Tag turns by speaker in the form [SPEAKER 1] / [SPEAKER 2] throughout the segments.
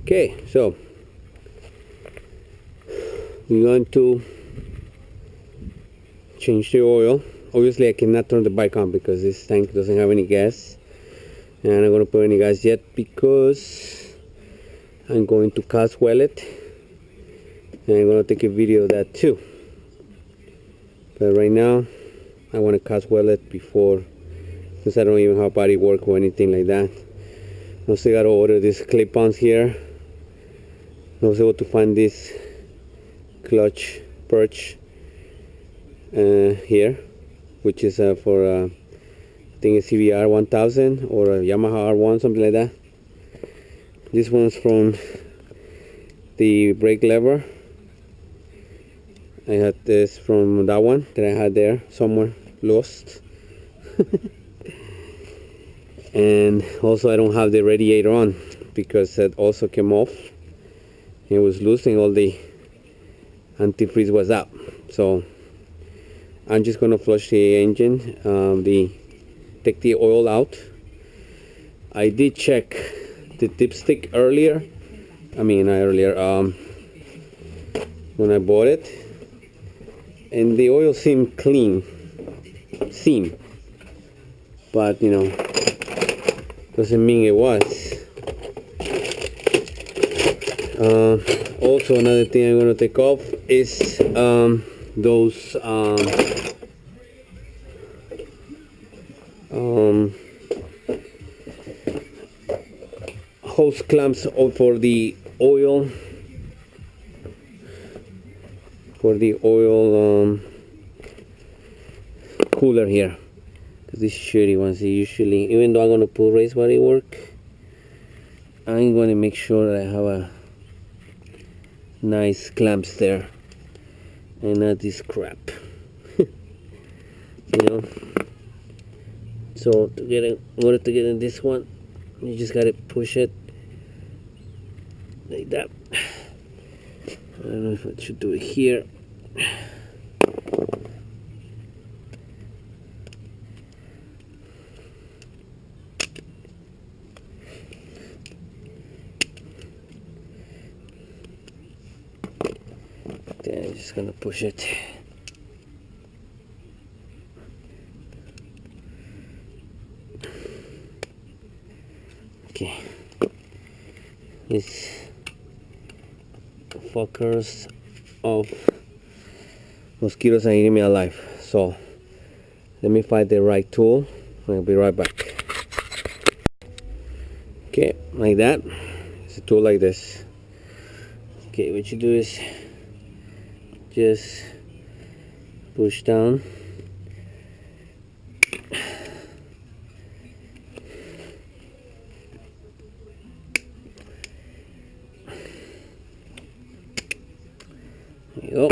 [SPEAKER 1] Okay, so we're going to change the oil. Obviously I cannot turn the bike on because this tank doesn't have any gas, and I'm not going to put any gas yet because I'm going to cast well it, and I'm going to take a video of that too. But right now I want to cast well it before, because I don't even have body work or anything like that. I also got to order these clip-ons here. I was able to find this clutch perch here, which is for I think a CBR 1000 or a Yamaha R1, something like that. This one's from the brake lever. I had this from that one that I had there somewhere lost. And also I don't have the radiator on because that also came off. It was loose and all the antifreeze was out. So I'm just gonna flush the engine, take the oil out. I did check the dipstick earlier. When I bought it, and the oil seemed clean. But you know, doesn't mean it was. Also, another thing I'm gonna take off is those hose clamps for the oil cooler here, because these shitty ones, usually, even though I'm gonna put race body work, I'm gonna make sure that I have a nice clamps there and not this crap. You know, so in order to get in this one, you just gotta push it like that. I don't know if I should do it here. Then I'm just gonna push it. Okay. These fuckers of mosquitoes are eating me alive. So let me find the right tool. I'll be right back. Okay, like that. It's a tool like this. Okay, what you do is just push down. There you go.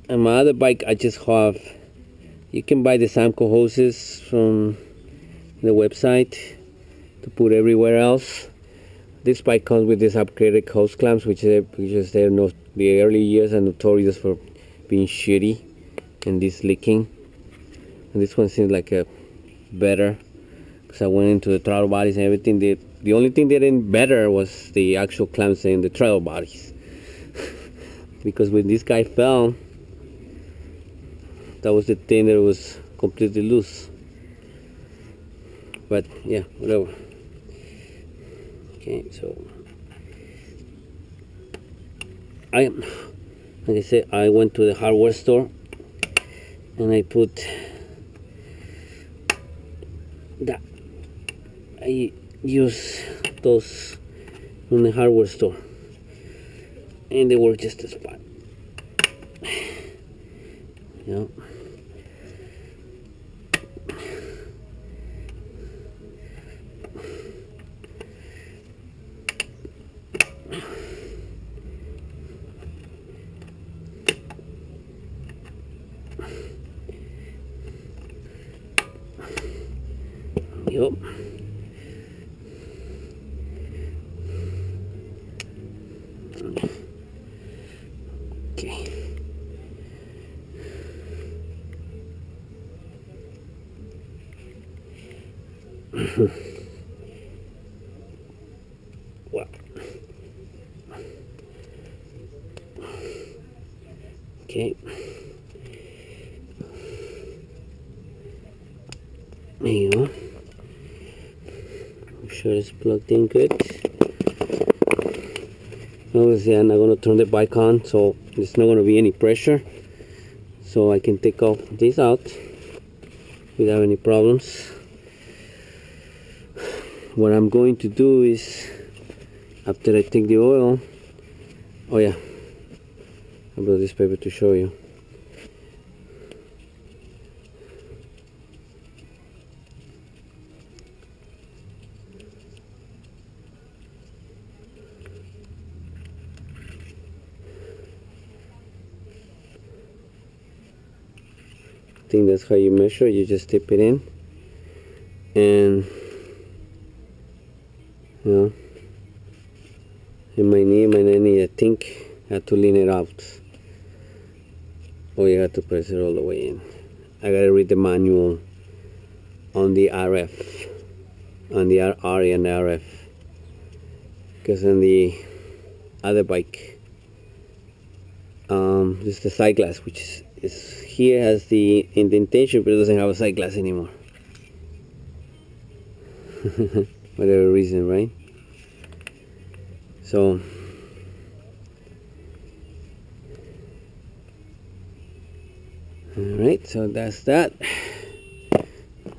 [SPEAKER 1] On my other bike, I just have, you can buy the Samco hoses from the website to put everywhere else. This bike comes with this upgraded hose clamps, which is the early years are notorious for being shitty and this leaking. And this one seems like a better, because I went into the throttle bodies and everything. The only thing that didn't better was the actual clamps in the throttle bodies. Because when this guy fell, that was the thing that was completely loose. But yeah, whatever. Okay, so like I said, I went to the hardware store and I put that. I use those from the hardware store and they work just as fine. Yeah. Yep. Okay. Wow. Okay. There you go. I'm sure it's plugged in good. Obviously I'm not going to turn the bike on, so there's not going to be any pressure, so I can take off this out without any problems. What I'm going to do is, after I take the oil, oh yeah, I brought this paper to show you. I think that's how you measure. You just dip it in, and you know, it might not need, I think, I have to lean it out, or you have to press it all the way in. I gotta read the manual on the RF, on the R and RF, because on the other bike, this is the side glass, which is here, has the indentation, but it doesn't have a side glass anymore. Whatever reason, right? So alright, so that's that.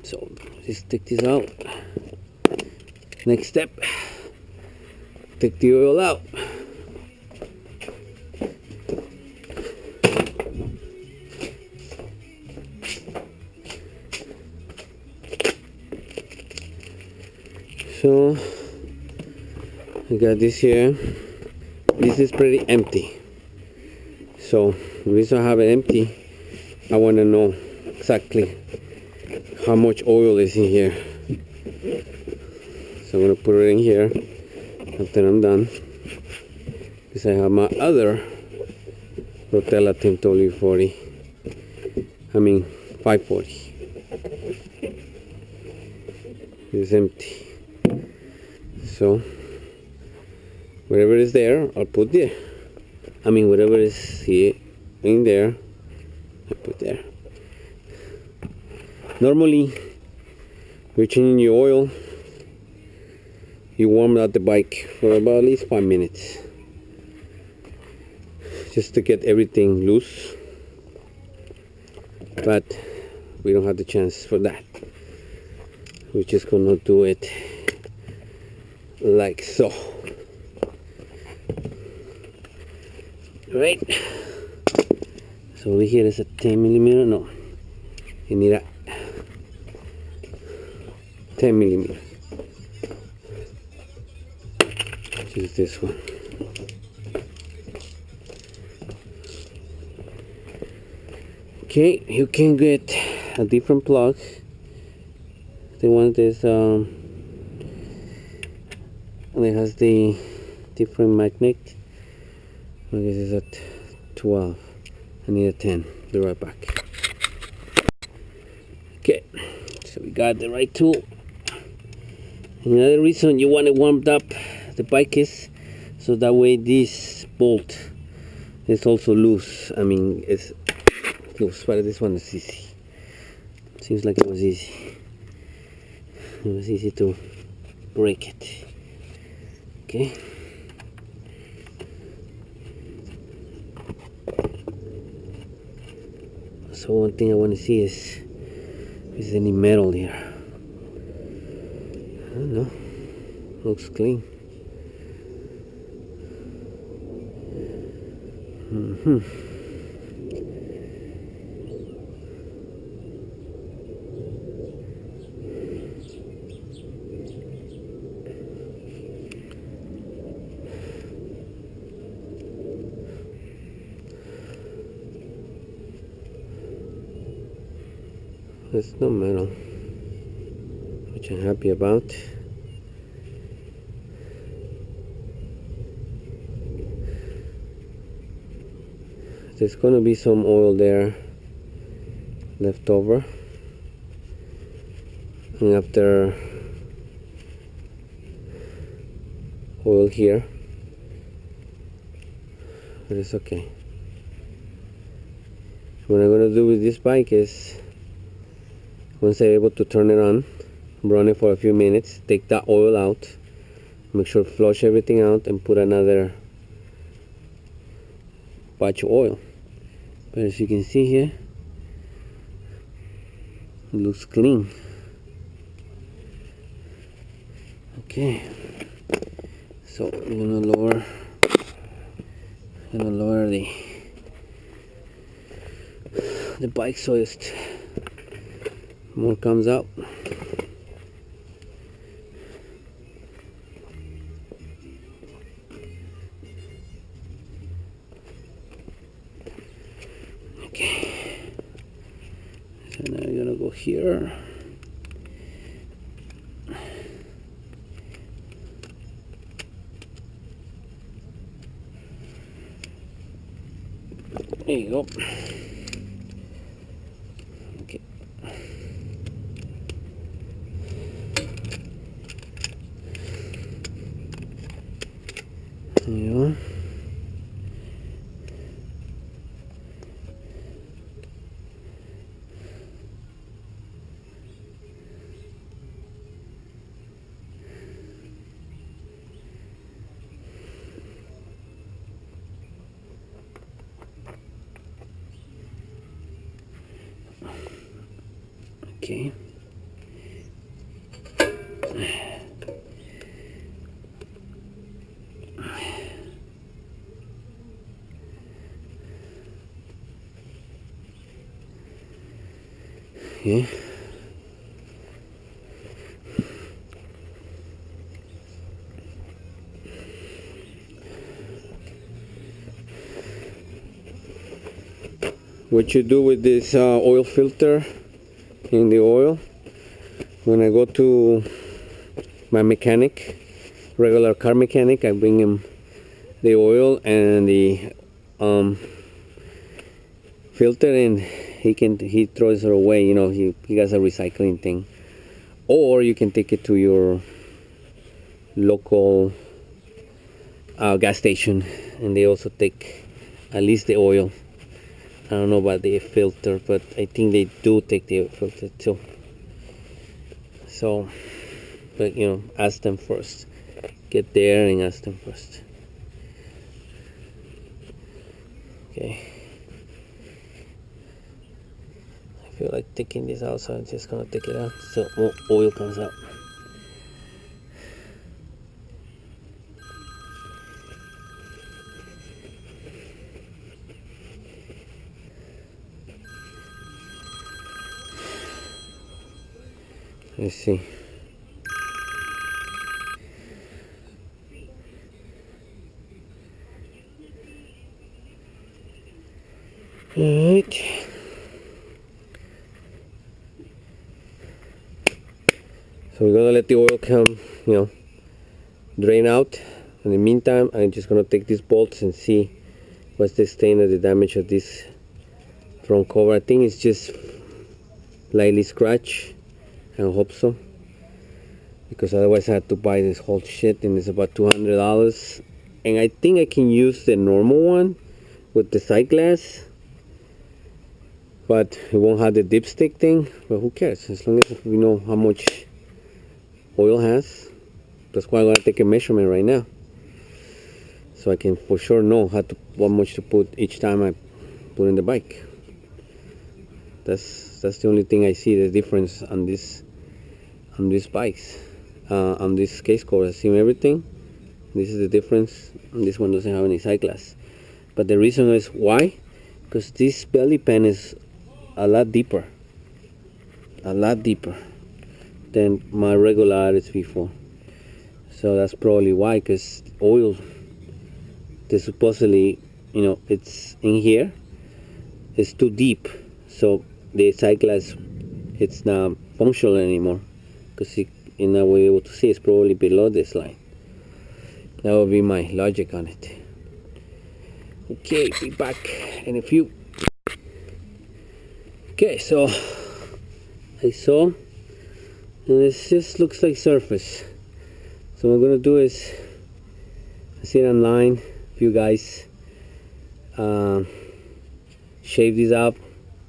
[SPEAKER 1] So just take this out. Next step, take the oil out. So I got this here. This is pretty empty. So the reason I have it empty, I want to know exactly how much oil is in here. So I'm going to put it in here after I'm done, because I have my other Rotella Temp W40, I mean 540. It's empty. So whatever is there, I'll put there. I mean, whatever is here in there, I put there. Normally, we're changing your oil. You warm out the bike for about at least 5 minutes, just to get everything loose. But we don't have the chance for that. We're just gonna do it like so. Right. So over here is a 10mm. No, you need a 10mm. Which is this one. Okay, you can get a different plug. The one that is it has the different magnet. I guess it's at 12. I need a 10. Be right back. Okay, so we got the right tool. Another reason you want it warmed up the bike is so that way this bolt is also loose. I mean, it's loose, but this one is easy. Seems like it was easy. It was easy to break it. Okay. So one thing I want to see is there any metal here? I don't know. Looks clean. There's no metal, which I'm happy about. There's gonna be some oil there left over, and after oil here, but it's okay. What I'm gonna do with this bike is, once I'm able to turn it on, run it for a few minutes, take that oil out, make sure flush everything out, and put another batch of oil. But as you can see here, it looks clean. Okay, so I'm gonna lower the bike so it's more comes out. Okay, so now I'm gonna go here. There you go. Okay. There you are. Okay. Okay. What you do with this oil filter in the oil, when I go to my mechanic, regular car mechanic, I bring him the oil and the filter, and he throws it away. You know, he has a recycling thing. Or you can take it to your local gas station, and they also take at least the oil. I don't know about the filter, but I think they do take the filter too. So, but you know, ask them first. Get there and ask them first. Okay. I feel like taking this out, so I'm just gonna take it out so more oil comes out. Let's see. Alright. So we're gonna let the oil come, you know, drain out. In the meantime, I'm just gonna take these bolts and see what's the stain or the damage of this front cover. I think it's just lightly scratched. I hope so, because otherwise I had to buy this whole shit, and it's about $200. And I think I can use the normal one with the side glass, but it won't have the dipstick thing. But who cares, as long as we know how much oil has. That's why I'm gonna take a measurement right now, so I can for sure know how much to put each time I put in the bike. That's the only thing I see the difference on these bikes. On this case cover, I see everything. This is the difference. And this one doesn't have any side glass. But the reason is why? Because this belly pan is a lot deeper than my regular RSV4. So that's probably why, because oil, they supposedly, you know, it's in here, it's too deep, so the side glass, it's not functional anymore, because you're not able to see. It's probably below this line. That would be my logic on it. Okay, be back in a few. Okay, so I saw, and it just looks like surface. So what I'm gonna do is see it online. If you guys shave this up,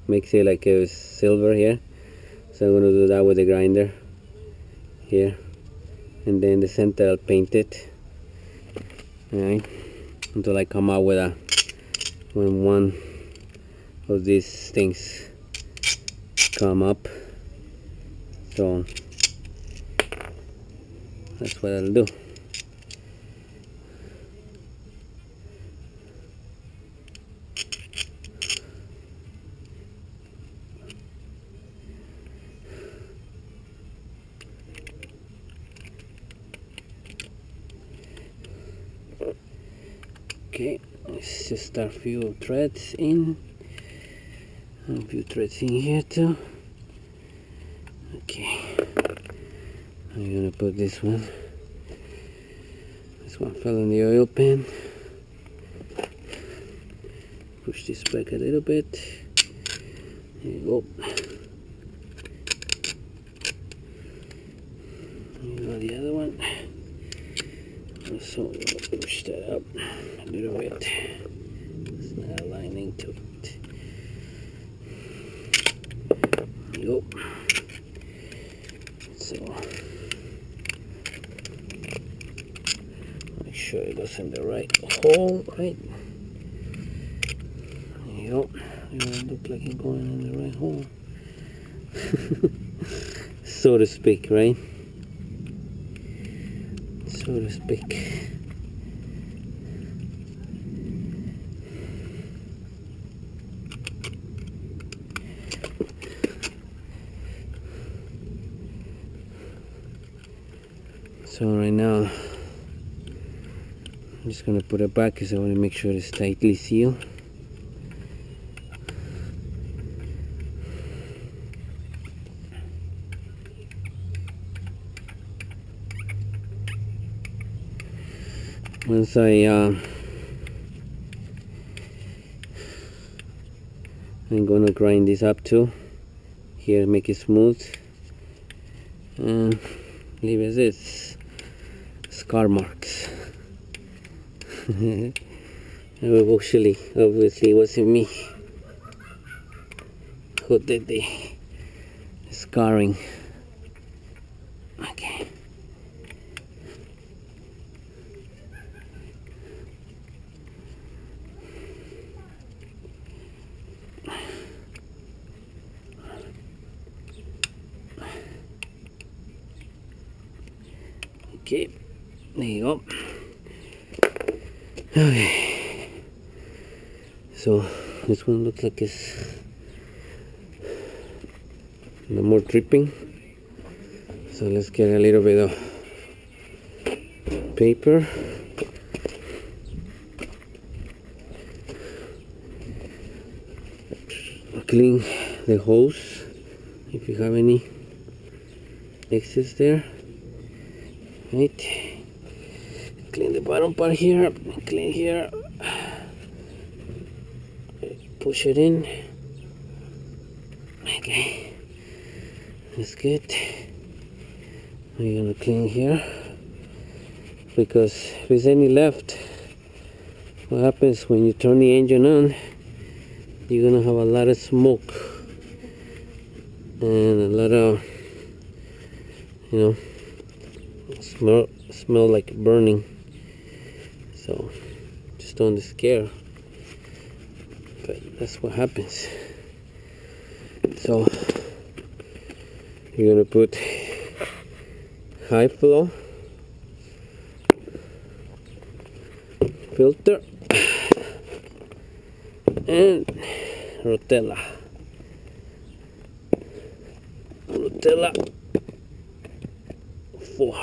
[SPEAKER 1] makes it like a silver here. So I'm gonna do that with the grinder here, and then the center I'll paint it. Alright, until I come out with when one of these things come up. So that's what I'll do. Okay, let's just start a few threads in. A few threads in here too. Okay, I'm gonna put this one. This one fell in the oil pan. Push this back a little bit. There you go. There you go, the other one. Also, push that up a little bit. It's not aligning to it. There you go. So, make sure it goes in the right hole, right? There you go. It doesn't look like it's going in the right hole. So to speak, right? So to speak. So right now, I'm just gonna put it back because I want to make sure it's tightly sealed. Once I'm gonna grind this up too. Here, make it smooth, and leave it as is. Scar marks. Obviously, it wasn't me who did the scarring. Okay. Okay, there you go. Okay, so this one looks like it's no more dripping. So let's get a little bit of paper. Clean the hose if you have any excess there. Right, clean the bottom part here, clean here, push it in. Okay, that's good. We're gonna clean here, because if there's any left, what happens when you turn the engine on, you're gonna have a lot of smoke and a lot of, you know, smell like burning. So just don't scare, but that's what happens. So you're gonna put high flow filter and Rotella 4.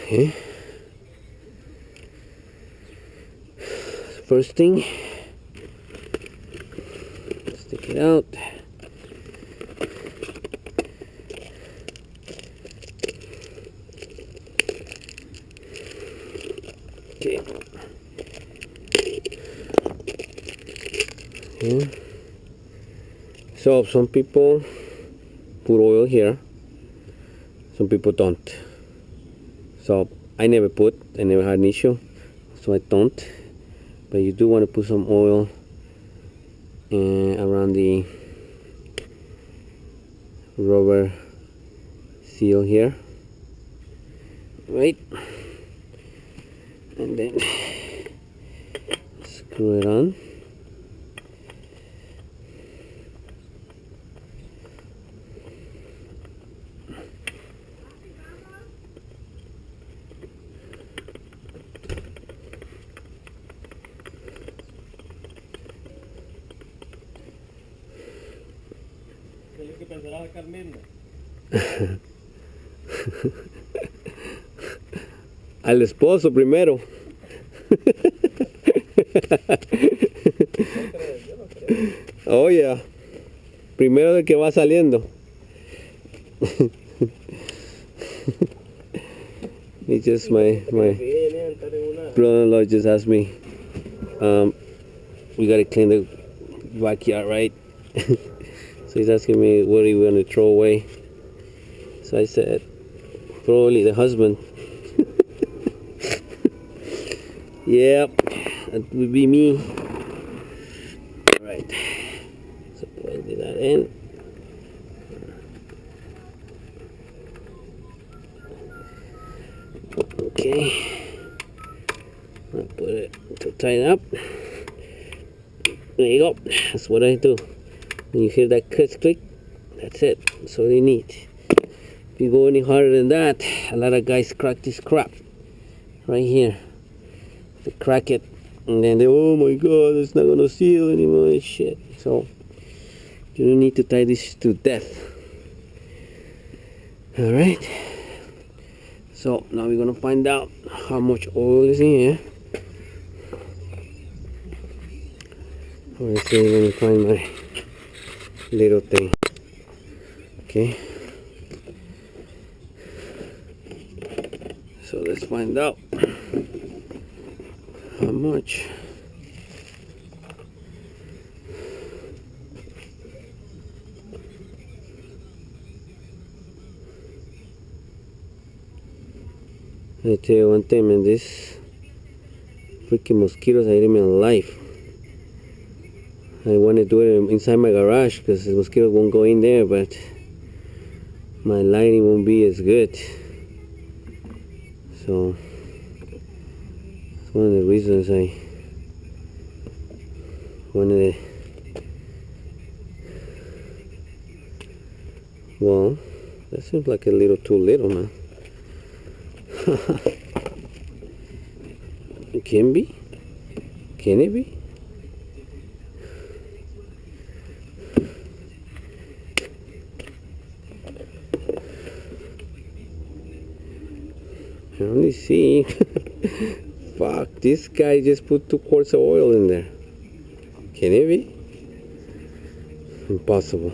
[SPEAKER 1] Okay. First thing, stick it out. Okay. Yeah. So some people put oil here, some people don't. So I never had an issue, so I don't. But you do want to put some oil around the rubber seal here, right? And then screw it on. Al esposo primero. Oh yeah, primero del que va saliendo. It's just my brother-in-law just asked me, we gotta clean the backyard, right? So he's asking me what are you gonna throw away. So I said, probably the husband. Yep, that would be me. Alright, so I did that in. Okay, I'll put it to tighten up. There you go, that's what I do. When you hear that click, that's it, that's all you need. If you go any harder than that, a lot of guys crack this crap right here. They crack it and then they, oh my god, it's not gonna seal anymore and shit. So you don't need to tie this to death. Alright, so now we're gonna find out how much oil is in here. Let's see, let me find my little thing. Okay, so let's find out how much. I tell you one thing, man, this freaking mosquitoes are eating me alive. I want to do it inside my garage because the mosquitoes won't go in there, but my lighting won't be as good. So that's one of the reasons I wanted to. Well, that seems like a little too little, man. It can be? Can it be? I only see. Fuck, this guy just put 2 quarts of oil in there. Can it be? Impossible.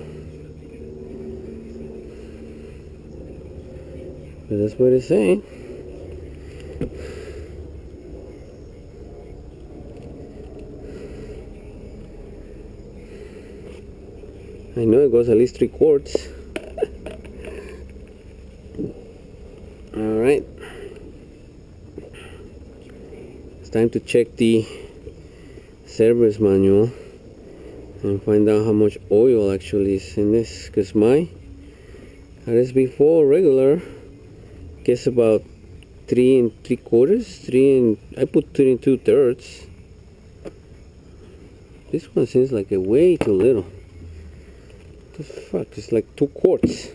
[SPEAKER 1] But that's what it's saying. I know it goes at least 3 quarts. Alright. It's time to check the service manual and find out how much oil actually is in this, because my RSV4 regular gets about 3 3/4, I put 3 2/3. This one seems like a way too little. What the fuck, it's like 2 quarts.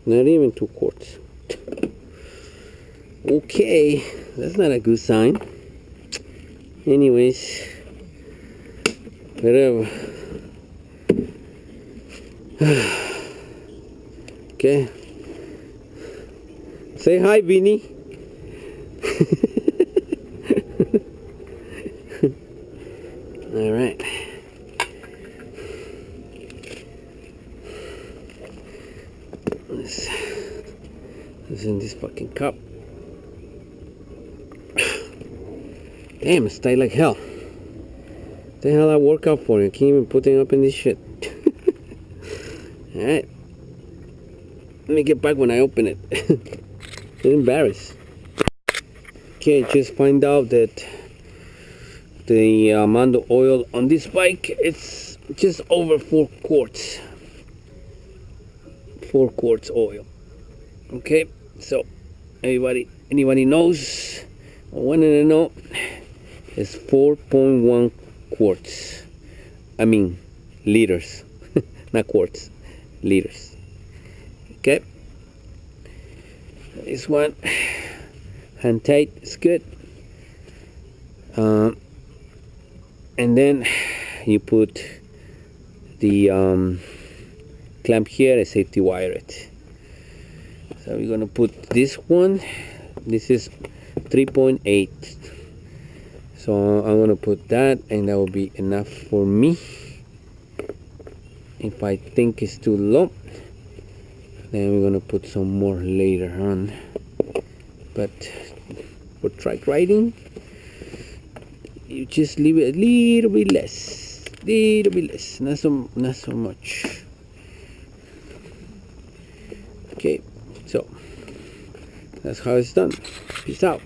[SPEAKER 1] Not even 2 quarts. Okay, that's not a good sign. Anyways, whatever. Okay. Say hi, Beanie. All right. Let's in this fucking cup. Damn, it's tight like hell. The hell I work out for you? Can't even put it up in this shit. Alright. Let me get back when I open it. I'm embarrassed. Okay, just find out that the amount of oil on this bike, it's just over 4 quarts. 4 quarts oil. Okay, so anybody knows or wanting to know, it's 4.1 quarts. I mean liters. Not quarts, liters. Okay, this one hand tight is good. And then you put the clamp here and safety wire it. So we're gonna put this one. This is 3.8. So I'm gonna put that, and that will be enough for me. If I think it's too low, then we're gonna put some more later on. But for track riding, you just leave it a little bit less, not so much. Okay, so that's how it's done. Peace out.